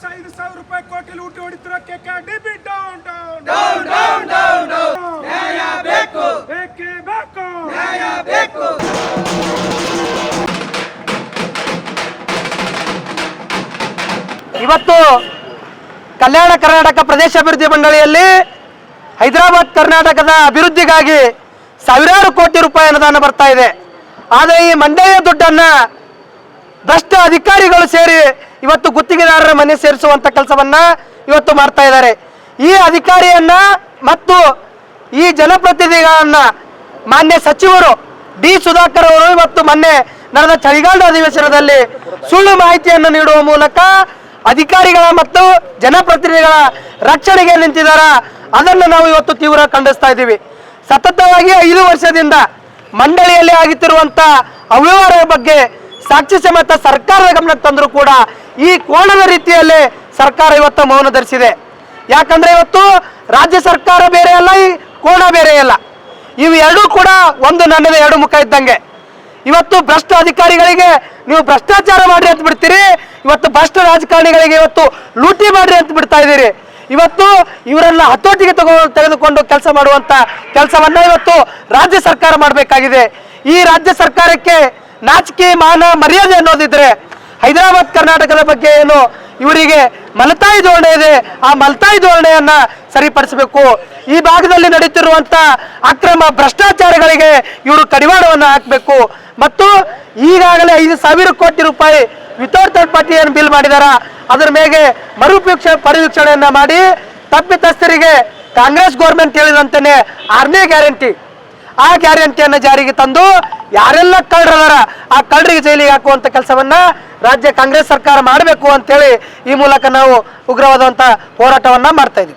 5,000 ರೂಪಾಯಿ ಕೋಟಿ ಲೂಟಿ ಹೊಡಿತಿರೋ KKDB down down down down down down ನ್ಯಾಯ ಬೇಕು, ಬೇಕೇ ಬೇಕು, ನ್ಯಾಯ ಬೇಕು. ಇವತ್ತು ಕಲ್ಯಾಣ ಕರ್ನಾಟಕ ಪ್ರದೇಶ ಅಭಿವೃದ್ಧಿ ಮಂಡಳಿಯಲ್ಲಿ ಹೈದರಾಬಾದ್ ಕರ್ನಾಟಕದ ಅಭಿವೃದ್ಧಿಗಾಗಿ ಸಾವಿರಾರು ಕೋಟಿ ರೂಪಾಯಿ ಅನುದಾನ ಬರ್ತಾ ಇದೆ. ಆದರೆ ಈ ಮಂಡಳಿಯ ದುಡ್ಡನ್ನ ಭ್ರಷ್ಟ ಅಧಿಕಾರಿಗಳು ಸೇರಿ ಇವತ್ತು ಗುತ್ತಿಗೆದಾರರ ಮನೆ ಸೇರಿಸುವಂತ ಕೆಲಸವನ್ನ ಇವತ್ತು ಮಾಡ್ತಾ ಇದ್ದಾರೆ. ಈ ಅಧಿಕಾರಿಯನ್ನ ಮತ್ತು ಈ ಜನಪ್ರತಿನಿಧಿಗಳನ್ನ ಮಾನ್ಯ ಸಚಿವರು ಡಿ ಸುಧಾಕರ್ ಅವರು ಇವತ್ತು ಮೊನ್ನೆ ನಡೆದ ಚಳಿಗಾಲದ ಅಧಿವೇಶನದಲ್ಲಿ ಸುಳ್ಳು ಮಾಹಿತಿಯನ್ನು ನೀಡುವ ಮೂಲಕ ಅಧಿಕಾರಿಗಳ ಮತ್ತು ಜನಪ್ರತಿನಿಧಿಗಳ ರಕ್ಷಣೆಗೆ ನಿಂತಿದ್ದಾರ. ಅದನ್ನು ನಾವು ಇವತ್ತು ತೀವ್ರ ಖಂಡಿಸ್ತಾ ಇದ್ದೀವಿ. ಸತತವಾಗಿ 5 ವರ್ಷದಿಂದ ಮಂಡಳಿಯಲ್ಲಿ ಆಗುತ್ತಿರುವಂತ ಅವ್ಯವಹಾರದ ಬಗ್ಗೆ ಸಾಕ್ಷಿ ಸಮೇತ ಸರ್ಕಾರದ ಗಮನಕ್ಕೆ ತಂದರೂ ಕೂಡ ಈ ಕೋಣದ ರೀತಿಯಲ್ಲಿ ಸರ್ಕಾರ ಇವತ್ತು ಮೌನ ಧರಿಸಿದೆ. ಯಾಕಂದ್ರೆ ಇವತ್ತು ರಾಜ್ಯ ಸರ್ಕಾರ ಬೇರೆ ಅಲ್ಲ, ಈ ಕೋಣ ಬೇರೆ ಅಲ್ಲ. ಇವು ಎರಡೂ ಕೂಡ ಒಂದು ನನ್ನದ ಎರಡು ಮುಖ ಇದ್ದಂಗೆ. ಇವತ್ತು ಭ್ರಷ್ಟ ಅಧಿಕಾರಿಗಳಿಗೆ ನೀವು ಭ್ರಷ್ಟಾಚಾರ ಮಾಡ್ರಿ ಅಂತ ಬಿಡ್ತೀರಿ, ಇವತ್ತು ಭ್ರಷ್ಟ ರಾಜಕಾರಣಿಗಳಿಗೆ ಇವತ್ತು ಲೂಟಿ ಮಾಡ್ರಿ ಅಂತ ಬಿಡ್ತಾ ಇದ್ದೀರಿ. ಇವತ್ತು ಇವರೆಲ್ಲ ಹತೋಟಿಗೆ ತೆಗೆದುಕೊಂಡು ಕೆಲಸ ಮಾಡುವಂತ ಕೆಲಸವನ್ನ ಇವತ್ತು ರಾಜ್ಯ ಸರ್ಕಾರ ಮಾಡಬೇಕಾಗಿದೆ. ಈ ರಾಜ್ಯ ಸರ್ಕಾರಕ್ಕೆ ನಾಚಿಕೆ ಮಾನ ಮರ್ಯಾದೆ ಅನ್ನೋದಿದ್ರೆ ಹೈದರಾಬಾದ್ ಕರ್ನಾಟಕದ ಬಗ್ಗೆ ಏನು ಇವರಿಗೆ ಮಲತಾಯಿ ಧೋರಣೆ ಇದೆ, ಆ ಮಲತಾಯಿ ಧೋರಣೆಯನ್ನ ಸರಿಪಡಿಸಬೇಕು. ಈ ಭಾಗದಲ್ಲಿ ನಡೀತಿರುವಂತ ಅಕ್ರಮ ಭ್ರಷ್ಟಾಚಾರಗಳಿಗೆ ಇವರು ಕಡಿವಾಣವನ್ನ ಹಾಕಬೇಕು. ಮತ್ತು ಈಗಾಗಲೇ 5,000 ಕೋಟಿ ರೂಪಾಯಿ ವಿತೌಟ್ ಥರ್ಡ್ ಪಾರ್ಟಿ ಏನು ಬಿಲ್ ಮಾಡಿದಾರ, ಅದರ ಮೇಲೆ ಪರಿವೀಕ್ಷಣೆಯನ್ನ ಮಾಡಿ ತಪ್ಪಿತಸ್ಥರಿಗೆ ಕಾಂಗ್ರೆಸ್ ಗೌರ್ಮೆಂಟ್ ಹೇಳಿದಂತೆಯೇ 6ನೇ ಗ್ಯಾರಂಟಿ, ಆ ಗ್ಯಾರಂಟಿಯನ್ನು ಜಾರಿಗೆ ತಂದು ಯಾರೆಲ್ಲ ಕಳ್ಳರದಾರ ಆ ಕಳ್ಳರಿಗೆ ಜೈಲಿಗೆ ಹಾಕುವಂತ ಕೆಲಸವನ್ನ ರಾಜ್ಯ ಕಾಂಗ್ರೆಸ್ ಸರ್ಕಾರ ಮಾಡಬೇಕು ಅಂತೇಳಿ ಈ ಮೂಲಕ ನಾವು ಉಗ್ರವಾದಂತ ಹೋರಾಟವನ್ನ ಮಾಡ್ತಾ ಇದ್ದೀವಿ.